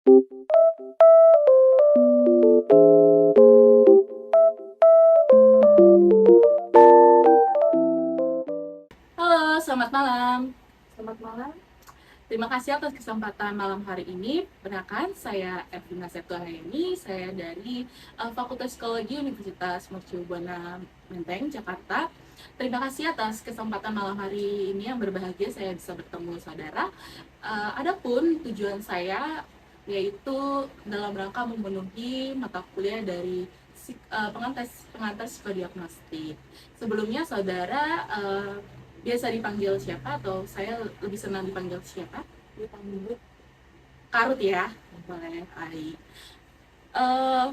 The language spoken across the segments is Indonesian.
Halo, selamat malam. Selamat malam. Terima kasih atas kesempatan malam hari ini. Perkenalkan, saya Evina Septuahayani. Saya dari Fakultas Psikologi Universitas Mercu Buana Menteng, Jakarta. Terima kasih atas kesempatan malam hari ini yang berbahagia saya bisa bertemu saudara. Adapun tujuan saya yaitu dalam rangka memenuhi mata kuliah dari pengantar psikodiagnostik. Sebelumnya saudara biasa dipanggil siapa atau saya lebih senang dipanggil siapa? Dipanggil Karut ya, boleh. Baik. Eh,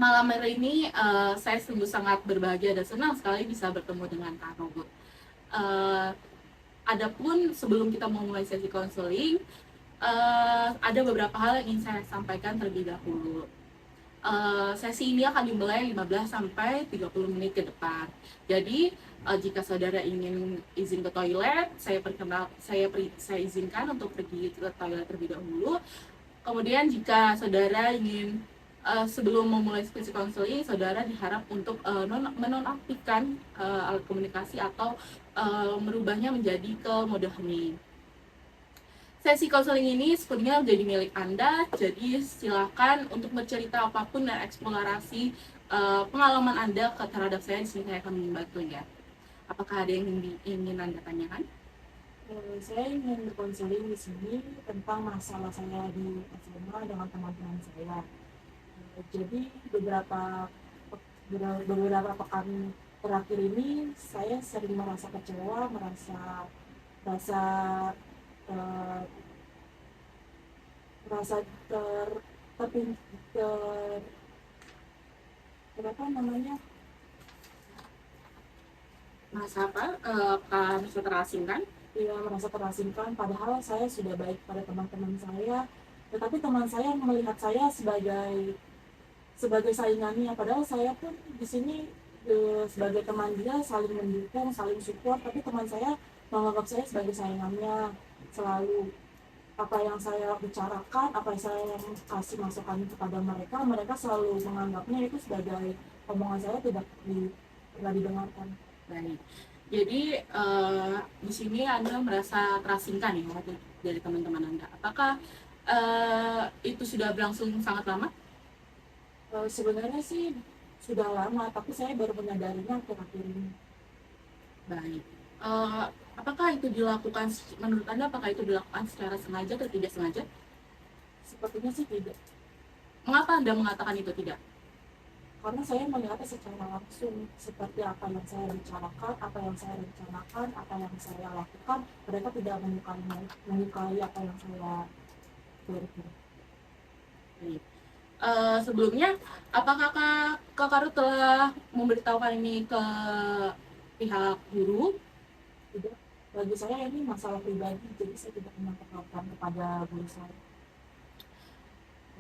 Malam hari ini saya sungguh sangat berbahagia dan senang sekali bisa bertemu dengan Karut. Eh, Adapun sebelum kita memulai sesi konseling, ada beberapa hal yang ingin saya sampaikan terlebih dahulu. Sesi ini akan dimulai 15 sampai 30 menit ke depan. Jadi jika saudara ingin izin ke toilet, saya izinkan untuk pergi ke toilet terlebih dahulu. Kemudian jika saudara ingin sebelum memulai sesi konseling, saudara diharap untuk menonaktifkan alat komunikasi atau merubahnya menjadi ke mode hening. Sesi konseling ini sepenuhnya menjadi milik Anda, jadi silakan untuk bercerita apapun dan eksplorasi pengalaman Anda terhadap saya. Di sini saya akan membantunya. Apakah ada yang ingin Anda tanyakan? saya ingin berkonseling di sini tentang masalah saya di SMA dengan teman-teman saya. Jadi beberapa pekan terakhir ini saya sering merasa kecewa, merasa eh, merasa ter terpin ter, apa namanya Masa apa? Apakah bisa terasingkan? ya merasa terasingkan, padahal saya sudah baik pada teman-teman saya, tetapi teman saya melihat saya sebagai saingannya, padahal saya pun di sini sebagai teman dia saling mendukung, saling support, tapi teman saya menganggap saya sebagai saingannya. Selalu apa yang saya bicarakan, apa yang saya kasih masukan kepada mereka, mereka selalu menganggapnya itu sebagai omongan saya tidak didengarkan. Baik. Jadi di sini Anda merasa terasingkan ya dari teman-teman Anda. Apakah itu sudah berlangsung sangat lama? Sebenarnya sih sudah lama, tapi saya baru menyadarinya akhir-akhir ini. Baik. Eh, Apakah itu dilakukan, menurut Anda, apakah itu dilakukan secara sengaja atau tidak sengaja? Sepertinya sih tidak, Mengapa Anda mengatakan itu tidak? karena saya melihatnya secara langsung seperti apa yang saya bicarakan, apa yang saya rencanakan, apa yang saya lakukan, mereka tidak menyukai apa yang saya berikan. Baik. Sebelumnya, apakah Kak Karu telah memberitahukan ini ke pihak guru? Tidak, bagi saya ini masalah pribadi, jadi saya tidak pernah katakan kepada guru saya.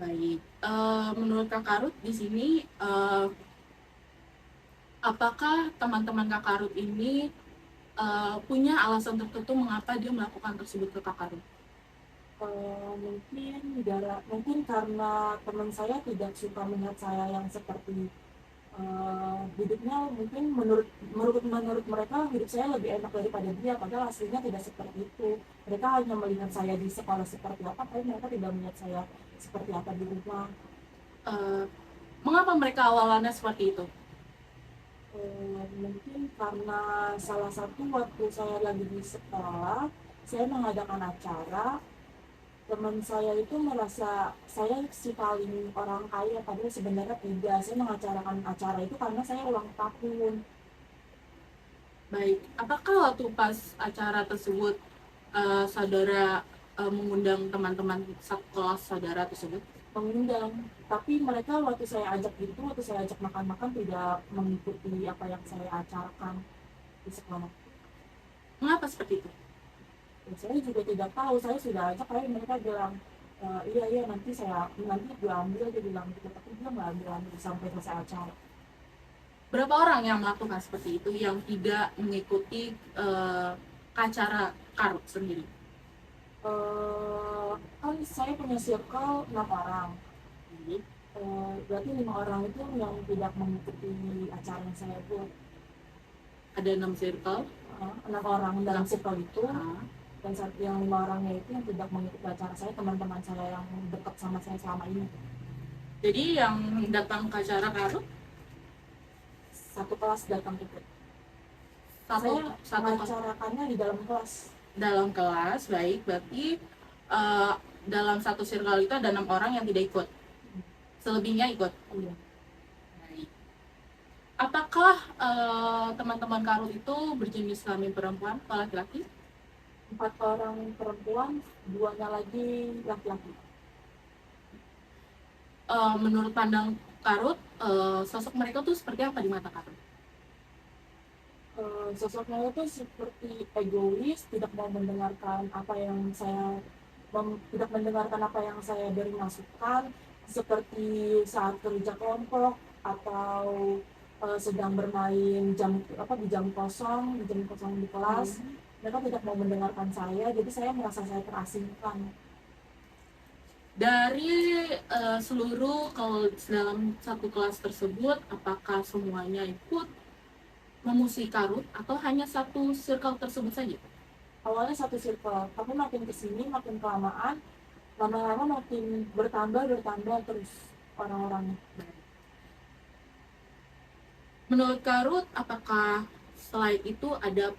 Baik. Menurut Kak Karut di sini, apakah teman-teman Kak Karut ini punya alasan tertentu mengapa dia melakukan tersebut ke Kak Karut? Mungkin karena teman saya tidak suka melihat saya yang seperti hidupnya, mungkin menurut mereka hidup saya lebih enak daripada dia, padahal aslinya tidak seperti itu. Mereka hanya melihat saya di sekolah seperti apa, tapi mereka tidak melihat saya seperti apa di rumah. Eh, Mengapa mereka awalannya seperti itu? Mungkin karena salah satu waktu saya lagi di sekolah, saya mengadakan acara, teman saya itu merasa saya si paling orang kaya, padahal sebenarnya tidak. Saya mengacarakan acara itu karena saya ulang tahun. Baik. Apakah waktu pas acara tersebut saudara mengundang teman-teman sekelas saudara tersebut? Mengundang, tapi mereka waktu saya ajak makan-makan tidak mengikuti apa yang saya acarkan di sekolah. Mengapa seperti itu? Dan saya juga tidak tahu, saya sudah ajak, tapi mereka bilang iya iya nanti gue ambil aja, bilang gitu, tapi dia nggak ambil sampai selesai acara. Berapa orang yang melakukan seperti itu yang tidak mengikuti acara Karut sendiri? kan saya punya circle 6 orang. Hmm. Berarti 5 orang itu yang tidak mengikuti acara yang saya buat. Ada 6 circle. 6 orang dalam circle itu, Ah. dan yang 5 orangnya itu yang tidak mengikuti acara saya, teman-teman saya yang dekat sama saya selama ini. Jadi yang datang ke acara Karut Satu kelas datang ikut. satu Saya satu mengacarakannya di dalam kelas. dalam kelas, baik. Berarti eh, dalam satu circle itu ada 6 orang yang tidak ikut. Selebihnya ikut. Iya. Baik. Apakah teman-teman Karut itu berjenis kelamin perempuan atau laki-laki? 4 orang perempuan, 2-nya lagi laki-laki. Menurut pandang Karut, sosok mereka tuh seperti apa di mata Karut? Sosoknya itu seperti egois, tidak mau mendengarkan apa yang saya tidak mendengarkan apa yang saya beri masukan, seperti saat kerja kelompok atau sedang bermain di jam kosong di kelas. Mereka tidak mau mendengarkan saya, jadi saya merasa saya terasingkan. Dari seluruh kalau dalam satu kelas tersebut, apakah semuanya ikut memusuhi Karut atau hanya satu circle tersebut saja? Awalnya satu circle, tapi makin kesini makin kelamaan, lama-lama makin bertambah terus orang-orangnya. Menurut Karut, apakah selain itu ada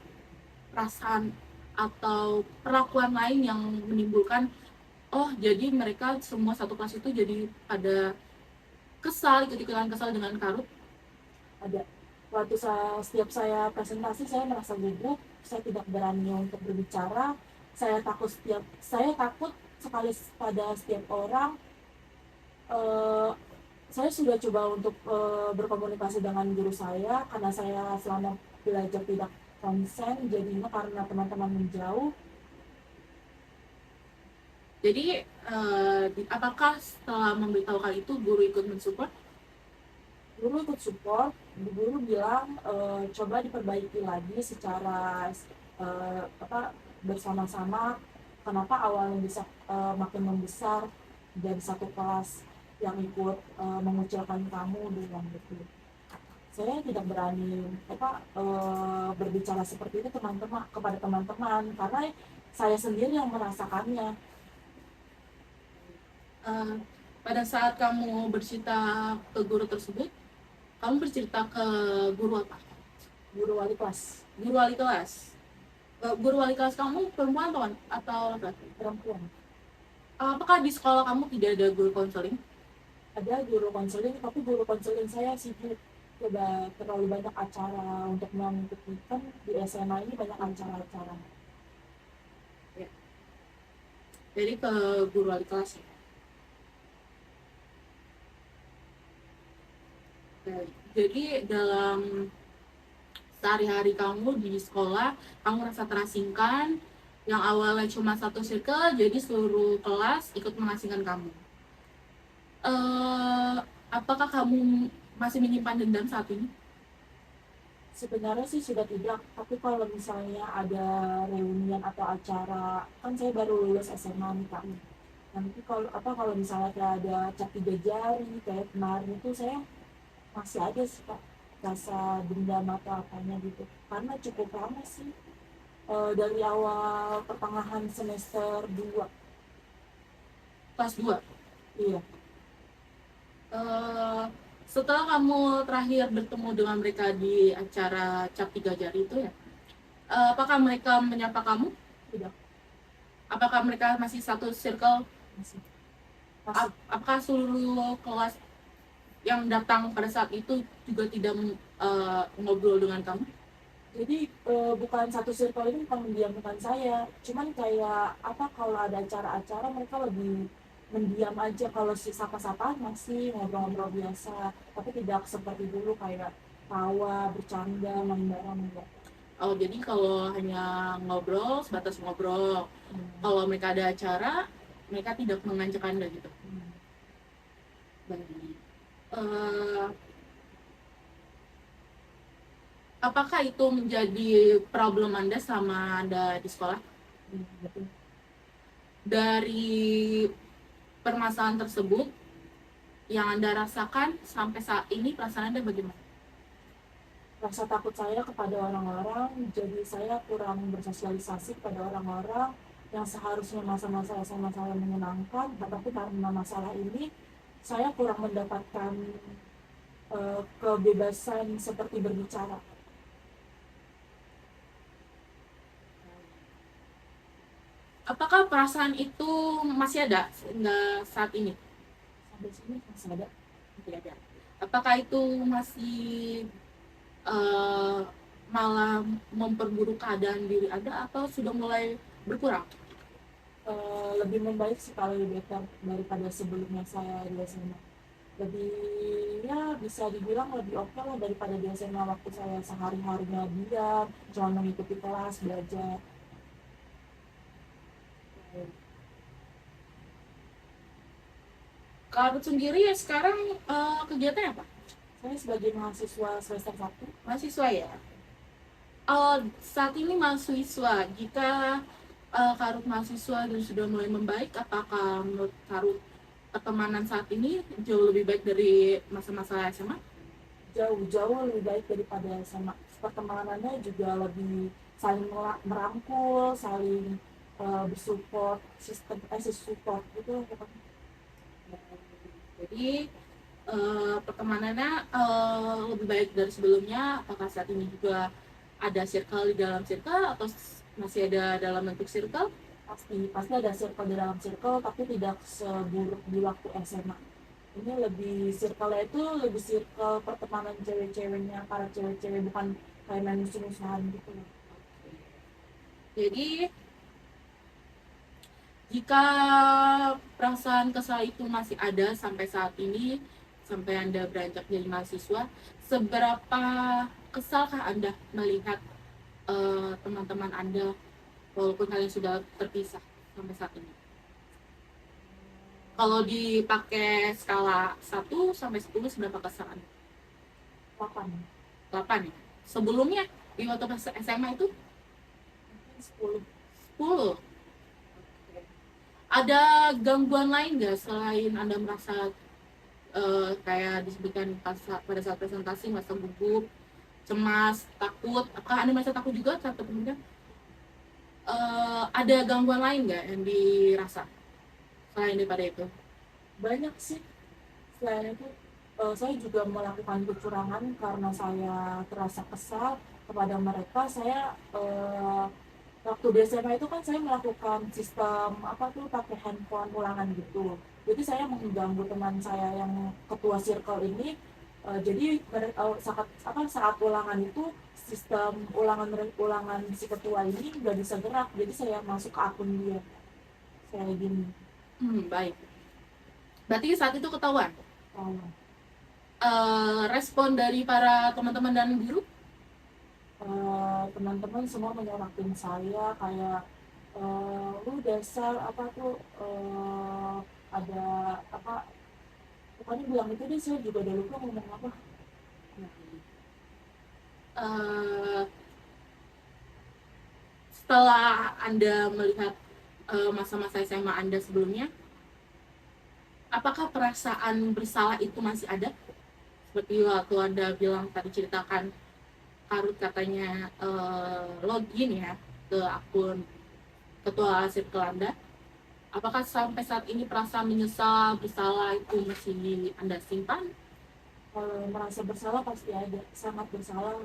perasaan atau perlakuan lain yang menimbulkan, oh jadi mereka semua satu kelas itu jadi pada kesal, ikut-ikutan kesal dengan Karut? Ada. Waktu setiap saya presentasi, saya merasa gugup, saya tidak berani untuk berbicara, saya takut sekali pada setiap orang. Saya sudah coba untuk berkomunikasi dengan guru saya, karena saya selama belajar tidak konsen, jadinya karena teman-teman menjauh. Jadi apakah setelah memberitahukan itu guru ikut mensupport? Guru ikut support, guru bilang coba diperbaiki lagi secara bersama-sama. Kenapa awalnya bisa makin membesar dari satu kelas yang ikut mengucilkan kamu dengan gitu. Saya tidak berani berbicara seperti itu kepada teman-teman, karena saya sendiri yang merasakannya. Pada saat kamu bercerita ke guru tersebut, kamu bercerita ke guru apa? Guru wali kelas. Guru wali kelas. Guru wali kelas kamu perempuan atau laki-laki? Perempuan. Apakah di sekolah kamu tidak ada guru konseling? Ada guru konseling, tapi guru konseling saya sibuk, sudah terlalu banyak acara untuk mengikuti. Kan di SMA ini banyak acara-acara. Ya. Jadi ke guru wali kelas ya? Jadi dalam sehari-hari kamu di sekolah, kamu merasa terasingkan, yang awalnya cuma satu circle, jadi seluruh kelas ikut mengasingkan kamu. Apakah kamu masih menyimpan dendam saat ini? Sebenarnya sih sudah tidak, tapi kalau misalnya ada reunian atau acara, kan saya baru lulus SMA nih Kak. Nanti kalau misalnya kayak ada cap 3 jari kayak kemarin itu, saya masih ada sih Kak rasa dendam atau apanya gitu, karena cukup lama sih, dari awal pertengahan semester 2. Kelas 2. Iya. Setelah kamu terakhir bertemu dengan mereka di acara cap 3 jari itu ya, apakah mereka menyapa kamu? Tidak. Apakah mereka masih satu circle? Masih. Apakah seluruh kelas yang datang pada saat itu juga tidak ngobrol dengan kamu? Jadi bukan satu circle ini bukan mendiamkan saya, cuman kayak kalau ada acara-acara mereka lebih mendiam aja. Kalau sapa-sapaan masih ngobrol-ngobrol biasa, tapi tidak seperti dulu kayak tawa, bercanda, main bareng enggak. Oh, jadi kalau hanya ngobrol, sebatas ngobrol. Kalau mereka ada acara, mereka tidak mengajak Anda gitu. Baik. Apakah itu menjadi problem Anda selama Anda di sekolah? Betul. dari permasalahan tersebut yang Anda rasakan sampai saat ini, perasaan Anda bagaimana? Rasa takut saya kepada orang-orang, jadi saya kurang bersosialisasi kepada orang-orang yang seharusnya masa-masa SMA saya menyenangkan, tetapi karena masalah ini saya kurang mendapatkan kebebasan seperti berbicara. Apakah perasaan itu masih ada hingga saat ini? Sampai sini masih ada. Masih ada. Apakah itu masih eh, malah memperburuk keadaan diri Anda atau sudah mulai berkurang? Lebih membaik sekali better daripada sebelumnya saya di SMA. Lebih, ya bisa dibilang lebih oke lah daripada di SMA waktu saya sehari-harinya diam, cuma mengikuti kelas, belajar. Kalau sendiri ya sekarang kegiatannya apa? Saya sebagai mahasiswa semester 1. Mahasiswa ya. Saat ini mahasiswa, jika Karut mahasiswa dan sudah mulai membaik, apakah menurut Karut pertemanan saat ini jauh lebih baik dari masa-masa SMA? Jauh-jauh lebih baik daripada SMA. Pertemanannya juga lebih saling merangkul, saling bersupport, sistem support gitu lah pokoknya. Jadi pertemanannya lebih baik dari sebelumnya. Apakah saat ini juga ada circle di dalam circle atau masih ada dalam bentuk circle? Pasti ada circle di dalam circle, tapi tidak seburuk di waktu SMA. Ini lebih circle-nya itu lebih circle pertemanan cewek-ceweknya, para cewek-cewek, bukan kayak main musuh-musuhan gitu. Jadi jika perasaan kesal itu masih ada sampai saat ini, sampai Anda beranjak jadi mahasiswa, seberapa kesalkah Anda melihat teman-teman Anda walaupun kalian sudah terpisah sampai saat ini? Kalau dipakai skala 1 sampai 10, seberapa kesal Anda? 8, 8 ya? Sebelumnya di waktu SMA itu mungkin 10. 10. Ada gangguan lain nggak selain Anda merasa kayak disebutkan pada saat presentasi merasa gugup, cemas, takut? Apakah Anda merasa takut juga saat kemudian? Ada gangguan lain nggak yang dirasa selain daripada itu? Banyak sih. Selain itu, saya juga melakukan kecurangan karena saya terasa kesal kepada mereka. Saya waktu di SMA itu kan saya melakukan sistem apa tuh, pakai handphone ulangan gitu. Jadi saya mengganggu teman saya yang ketua circle ini. Jadi saat ulangan itu sistem ulangan si ketua ini nggak bisa gerak. Jadi saya masuk ke akun dia. Saya gini. Baik. Berarti saat itu ketahuan. Oh. Respon dari para teman-teman dan guru? Teman-teman semua menyorotin saya kayak lu dasar apa tuh, ada apa, pokoknya bilang itu deh, saya juga udah lupa ngomong apa. Eh, Setelah Anda melihat masa-masa SMA Anda sebelumnya, apakah perasaan bersalah itu masih ada? Seperti waktu Anda bilang tadi, ceritakan Karut katanya login ya ke akun ketua circle Anda. Apakah sampai saat ini perasaan menyesal, bersalah itu masih Anda simpan? Merasa bersalah pasti ada, sangat bersalah.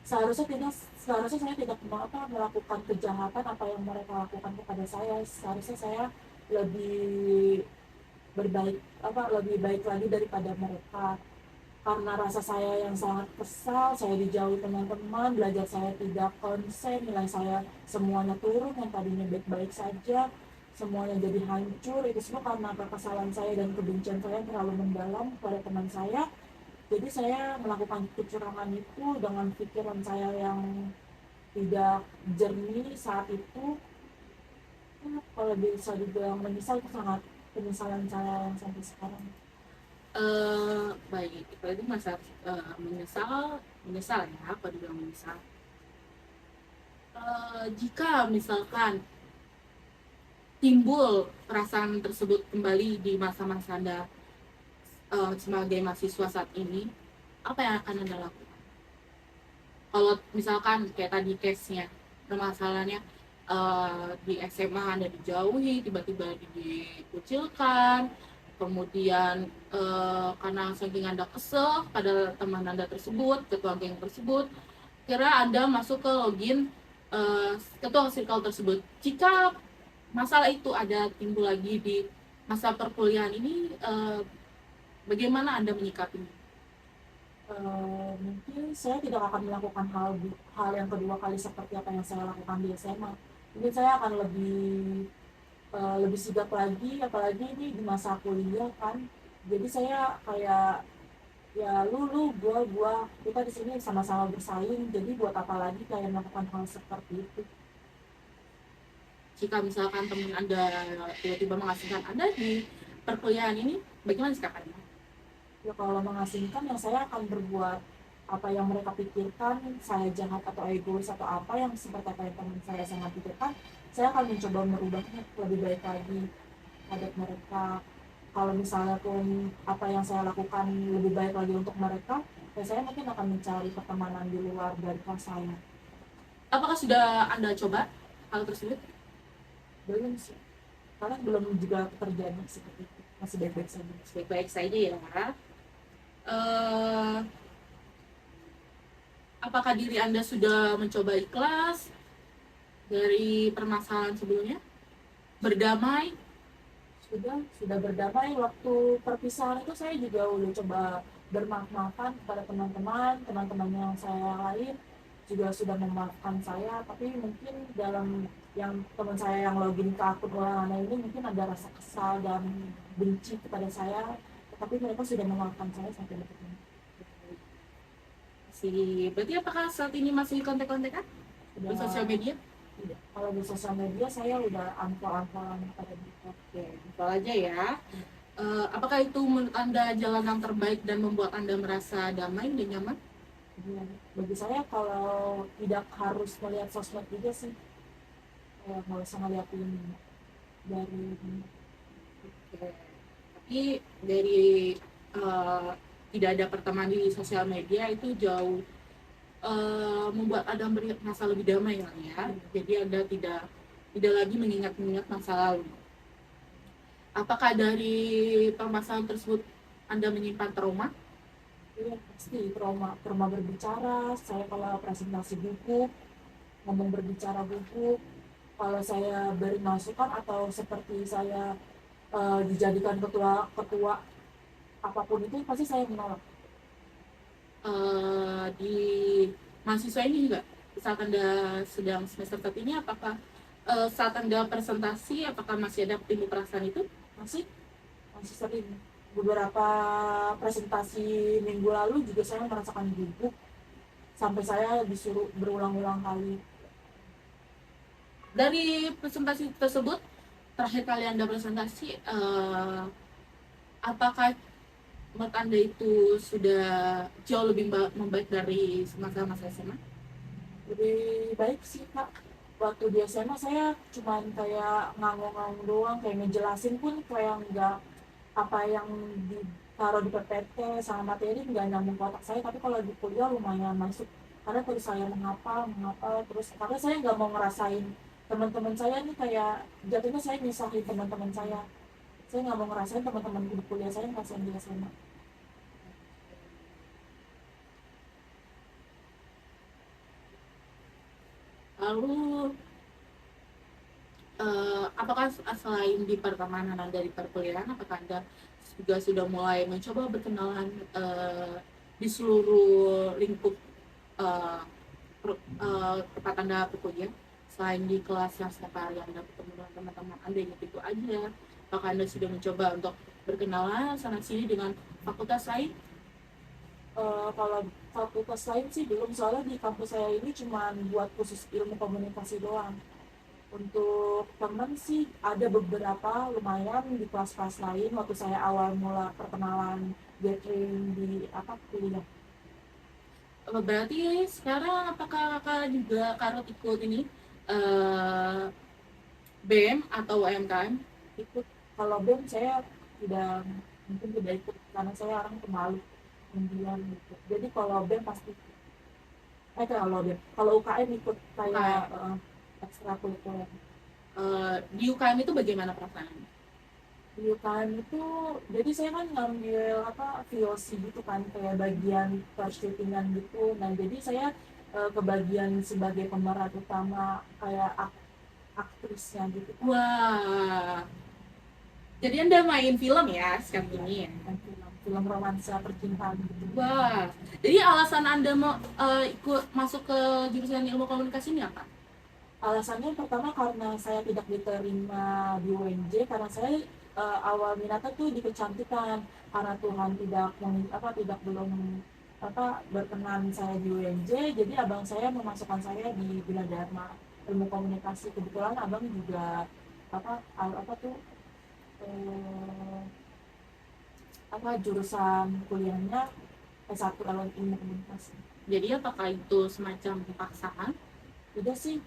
Seharusnya saya tidak melakukan kejahatan apa yang mereka lakukan kepada saya. Seharusnya saya lebih lebih baik lagi daripada mereka. Karena rasa saya yang sangat kesal, saya dijauhi teman-teman, belajar saya tidak konsen, nilai saya semuanya turun, yang tadinya baik-baik saja semuanya jadi hancur. Itu semua karena kekesalan saya dan kebencian saya yang terlalu mendalam kepada teman saya. Jadi saya melakukan kecurangan itu dengan pikiran saya yang tidak jernih saat itu. Kalau bisa dibilang menyesal, itu sangat penyesalan saya yang sampai sekarang. Baik, berarti masa menyesal ya, apa dibilang menyesal? Jika misalkan timbul perasaan tersebut kembali di masa-masa Anda sebagai mahasiswa saat ini, apa yang akan Anda lakukan? Kalau misalkan kayak tadi case-nya, permasalahannya di SMA Anda dijauhi, tiba-tiba dikucilkan, kemudian karena saking Anda kesel pada teman Anda tersebut, ketua geng tersebut, kira Anda masuk ke login ketua circle tersebut. Jika masalah itu ada timbul lagi di masa perkuliahan ini, bagaimana Anda menyikapinya? Mungkin saya tidak akan melakukan hal yang kedua kali seperti apa yang saya lakukan di SMA. Mungkin saya akan lebih sigap lagi, apalagi ini di masa kuliah kan. Jadi saya kayak ya lu gua kita di sini sama-sama bersaing. Jadi buat apa lagi kayak melakukan hal seperti itu. Jika misalkan teman Anda tiba-tiba mengasingkan Anda di perkuliahan ini, bagaimana sikap Anda? Ya kalau mengasingkan ya saya akan berbuat apa yang mereka pikirkan, saya jahat atau egois atau apa yang seperti apa yang teman saya sangat pikirkan, saya akan mencoba merubahnya lebih baik lagi terhadap mereka. Kalau misalnya pun apa yang saya lakukan lebih baik lagi untuk mereka, ya saya mungkin akan mencari pertemanan di luar dari kelas saya. Apakah sudah Anda coba hal tersebut? Belum sih, karena belum juga terjadi seperti itu, masih baik-baik saja. Baik-baik saja ya. Eh, apakah diri Anda sudah mencoba ikhlas dari permasalahan sebelumnya? Berdamai? Sudah berdamai. Waktu perpisahan itu saya juga udah coba bermaaf-maafan kepada teman-teman yang saya lain juga sudah memaafkan saya, tapi mungkin dalam yang teman saya yang login ke akun orang lain ini mungkin ada rasa kesal dan benci kepada saya, tapi mereka sudah memaafkan saya sampai detik ini. Berarti apakah saat ini masih kontak-kontakan di sosial media? Tidak. Kalau di sosial media saya udah unfollow kepada mereka. Oke, info aja ya. Apakah itu menurut Anda jalan yang terbaik dan membuat Anda merasa damai dan nyaman? Bagi saya kalau tidak harus melihat sosmed juga sih, nggak usah ngeliatin dari ini. Oke. Tapi dari tidak ada pertemanan di sosial media itu jauh membuat Anda merasa lebih damai lah ya. Jadi Anda tidak lagi mengingat-ingat masa lalu. Apakah dari permasalahan tersebut Anda menyimpan trauma? Iya pasti trauma berbicara. Saya kalau presentasi buku ngomong berbicara buku, kalau saya beri masukan atau seperti saya dijadikan ketua apapun itu pasti saya menolak. Di mahasiswa ini juga saat Anda sedang semester 1 ini, apakah saat Anda presentasi apakah masih ada timbul perasaan itu? masih sering. Beberapa presentasi minggu lalu juga saya merasakan gugup sampai saya disuruh berulang-ulang kali. Dari presentasi tersebut, terakhir kali Anda presentasi, apakah menurut Anda itu sudah jauh lebih membaik dari masa-masa SMA? Lebih baik sih Kak. Waktu di SMA saya cuman kayak ngangong-ngangong doang, kayak ngejelasin pun kayak nggak apa yang ditaruh di PPT sama materi nggak nyambung ke otak saya, tapi kalau di kuliah lumayan masuk karena terus saya menghafal terus karena saya nggak mau ngerasain teman-teman saya nih kayak jatuhnya saya misahin teman-teman saya nggak mau ngerasain teman-teman di kuliah saya ngerasain di SMA. Lalu apakah selain di pertemanan Anda di perkuliahan, apakah Anda juga sudah mulai mencoba berkenalan di seluruh lingkup tempat Anda berkuliah, selain di kelas yang setiap hari Anda bertemu dengan teman-teman Anda yang itu aja? Apakah Anda sudah mencoba untuk berkenalan sana sini dengan fakultas lain? Kalau fakultas lain sih belum, soalnya di kampus saya ini cuma buat khusus ilmu komunikasi doang. Untuk teman sih ada beberapa lumayan di kelas-kelas lain waktu saya awal mula perkenalan gathering di kuliah. Berarti sekarang apakah kakak juga karut ikut ini uh, BEM atau UMKM? Ikut. Kalau BEM saya tidak, mungkin tidak ikut karena saya orang pemalu pendiam gitu. Jadi kalau BEM pasti, kalau BEM, kalau UKM ikut kayak UKM. ekstrakurikuler. Di UKM itu bagaimana perasaannya? Di UKM itu, jadi saya kan ngambil apa VOC gitu kan, kayak bagian persyutingan gitu. Nah jadi saya kebagian sebagai pemeran utama, kayak aktrisnya gitu kan. Wah, jadi Anda main film ya sekarang ini ya? Kan film romansa percintaan gitu. Wah, jadi alasan Anda mau ikut masuk ke jurusan ilmu komunikasi ini apa? Alasannya pertama karena saya tidak diterima di UNJ, karena saya awal minatnya tuh di kecantikan, karena Tuhan tidak tidak belum berkenan saya di UNJ, jadi abang saya memasukkan saya di Gunadarma ilmu komunikasi. Kebetulan abang juga apa tuh eh, jurusan kuliahnya S1 ilmu komunikasi. Jadi apakah itu semacam paksaan? Udah sih.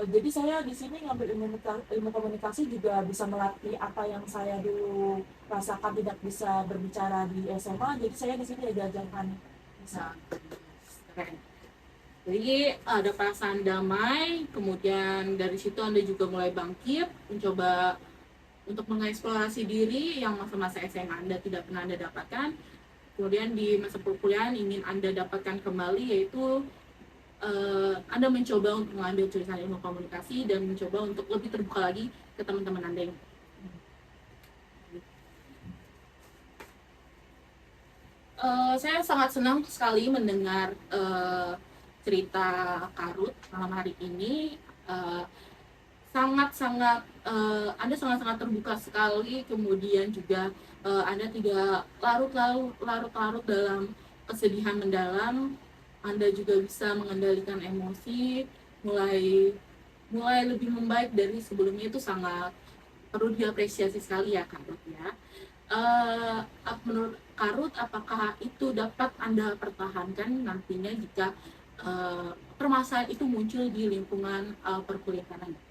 Jadi saya di sini ngambil ilmu komunikasi juga bisa melatih apa yang saya dulu rasakan tidak bisa berbicara di SMA. Jadi saya di sini diajarkan bisa. Nah, keren. Jadi ada perasaan damai, kemudian dari situ Anda juga mulai bangkit, mencoba untuk mengeksplorasi diri yang masa-masa SMA Anda tidak pernah Anda dapatkan. Kemudian di masa perkuliahan ingin Anda dapatkan kembali, yaitu Anda mencoba untuk mengambil jurusan ilmu komunikasi dan mencoba untuk lebih terbuka lagi ke teman-teman Anda yang saya sangat senang sekali mendengar cerita Karut malam hari ini. Uh, sangat-sangat Anda sangat-sangat terbuka sekali, kemudian juga Anda tidak larut-larut dalam kesedihan mendalam. Anda juga bisa mengendalikan emosi, mulai mulai lebih membaik dari sebelumnya, itu sangat perlu diapresiasi sekali ya Karut ya. Menurut Karut, apakah itu dapat Anda pertahankan nantinya jika permasalahan itu muncul di lingkungan perkuliahan Anda?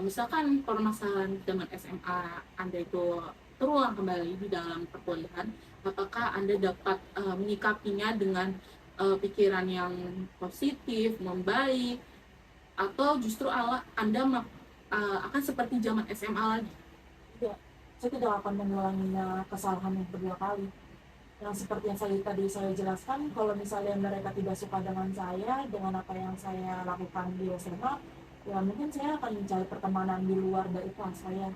Misalkan permasalahan zaman SMA Anda itu terulang kembali di dalam perkuliahan, apakah Anda dapat menyikapinya dengan pikiran yang positif, membaik, atau justru Anda akan seperti zaman SMA lagi? Tidak, saya tidak akan mengulangi kesalahan yang kedua kali. Yang seperti yang tadi saya jelaskan, kalau misalnya mereka tidak suka dengan saya, dengan apa yang saya lakukan di SMA, ya mungkin saya akan mencari pertemanan di luar dari kelas saya.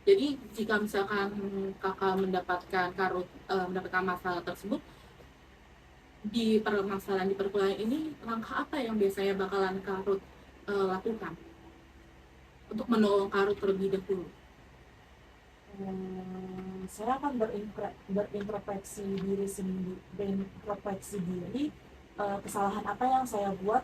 Jadi jika misalkan kakak mendapatkan masalah tersebut di permasalahan di perkuliahan ini, langkah apa yang biasanya bakalan Karut lakukan untuk menolong Karut terlebih dahulu? Saya akan berintrospeksi diri sendiri, kesalahan apa yang saya buat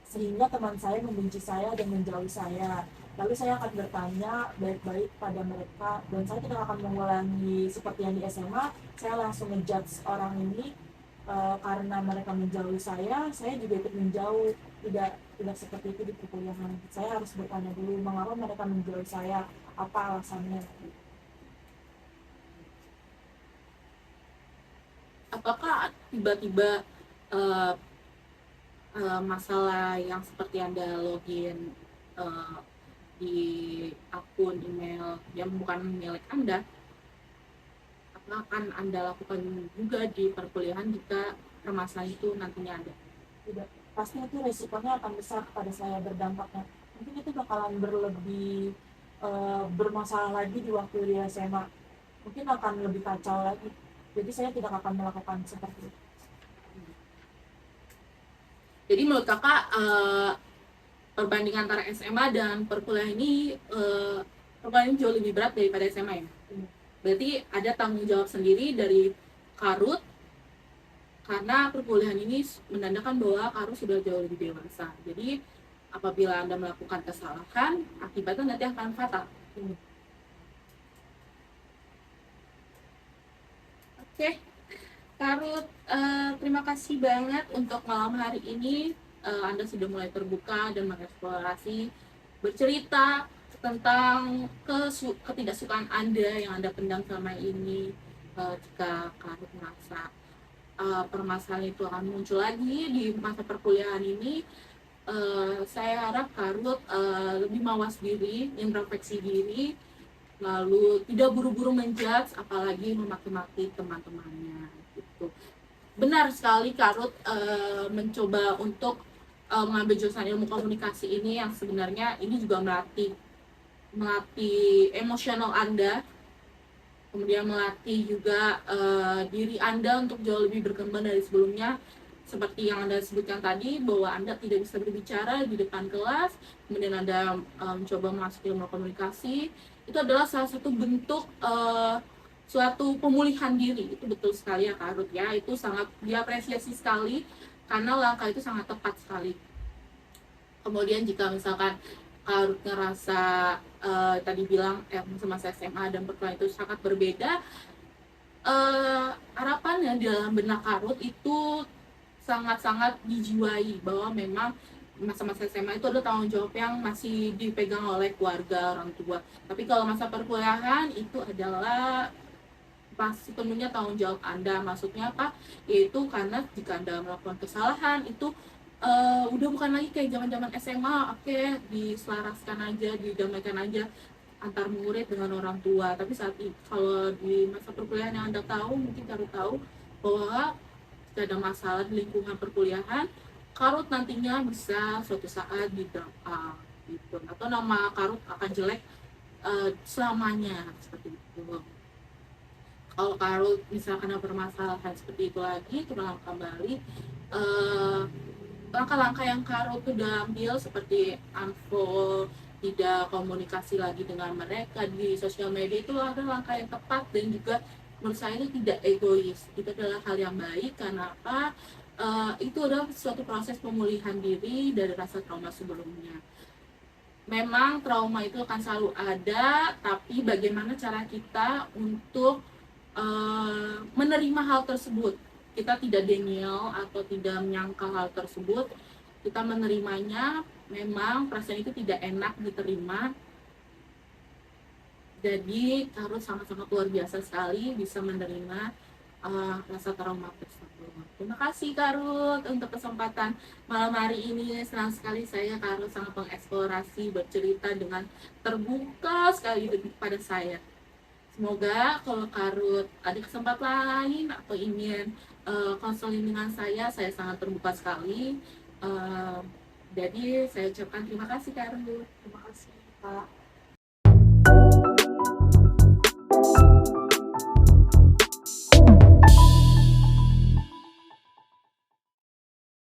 sehingga teman saya membenci saya dan menjauhi saya. Lalu saya akan bertanya baik-baik pada mereka, dan saya tidak akan mengulangi seperti yang di SMA. Saya langsung ngejudge orang ini karena mereka menjauhi saya juga ikut menjauh. Tidak seperti itu di perkuliahan. Saya harus bertanya dulu mengapa mereka menjauhi saya, apa alasannya. Apakah tiba-tiba uh, masalah yang seperti Anda login uh, di akun email yang bukan milik Anda, apa akan Anda lakukan juga di perkuliahan jika permasalahan itu nantinya ada? Tidak, pasti itu resikonya akan besar kepada saya, berdampaknya. Mungkin itu bakalan berlebih bermasalah lagi di waktu di SMA. Mungkin akan lebih kacau lagi. Jadi saya tidak akan melakukan seperti itu. Jadi menurut kakak perbandingan antara SMA dan perkuliahan ini perkuliahan jauh lebih berat daripada SMA ya? Berarti ada tanggung jawab sendiri dari Karut, karena perkuliahan ini menandakan bahwa Karut sudah jauh lebih dewasa. Jadi apabila Anda melakukan kesalahan, akibatnya nanti akan fatal. Oke, Karut, terima kasih banget untuk malam hari ini. Anda sudah mulai terbuka dan mengeksplorasi, bercerita tentang ketidaksukaan Anda yang Anda pendam selama ini. Jika Karut merasa permasalahan itu akan muncul lagi di masa perkuliahan ini, saya harap Karut lebih mawas diri, introspeksi diri, lalu tidak buru-buru menjudge, apalagi memaki-maki teman-temannya gitu. Benar sekali Karut mencoba untuk mengambil jurusan ilmu komunikasi ini, yang sebenarnya ini juga melatih emosional Anda, kemudian melatih juga diri Anda untuk jauh lebih berkembang dari sebelumnya. Seperti yang Anda sebutkan tadi, bahwa Anda tidak bisa berbicara di depan kelas, kemudian Anda mencoba masuk ilmu komunikasi, itu adalah salah satu bentuk suatu pemulihan diri. Itu betul sekali ya Karut ya, itu sangat diapresiasi sekali, karena langkah itu sangat tepat sekali. Kemudian jika misalkan Karut ngerasa tadi bilang masa-masa SMA dan perkuliahan itu sangat berbeda, harapannya di dalam benak Karut itu sangat-sangat dijiwai bahwa memang masa-masa SMA itu adalah tanggung jawab yang masih dipegang oleh keluarga, orang tua. Tapi kalau masa perkuliahan itu adalah pasti penuhnya tanggung jawab Anda. Maksudnya apa? Yaitu karena jika Anda melakukan kesalahan itu udah bukan lagi kayak zaman-zaman SMA, oke, diselaraskan aja, didamaikan aja antar murid dengan orang tua. Tapi saat ini kalau di masa perkuliahan yang Anda tahu, mungkin Karut tahu bahwa jika ada masalah di lingkungan perkuliahan, Karut nantinya bisa suatu saat di drop out gitu, atau nama Karut akan jelek selamanya seperti itu. Kalau Karut misalkan ada permasalahan seperti itu lagi, terulang kembali, langkah-langkah yang Karut sudah ambil seperti unfollow, tidak komunikasi lagi dengan mereka di sosial media, itu adalah langkah yang tepat dan juga menurut saya itu tidak egois. Itu adalah hal yang baik, karena apa? Itu adalah suatu proses pemulihan diri dari rasa trauma sebelumnya. Memang trauma itu akan selalu ada, tapi bagaimana cara kita untuk menerima hal tersebut. Kita tidak denial atau tidak menyangkal hal tersebut, kita menerimanya. Memang perasaan itu tidak enak diterima, jadi harus sangat-sangat luar biasa sekali bisa menerima rasa trauma tersebut. Terima kasih Karut untuk kesempatan malam hari ini. Senang sekali saya Karut sangat mengeksplorasi, bercerita dengan terbuka sekali kepada saya. Semoga kalau Karut ada kesempatan lain atau ingin konseling dengan saya sangat terbuka sekali. Jadi saya ucapkan terima kasih Karut. Terima kasih Kak.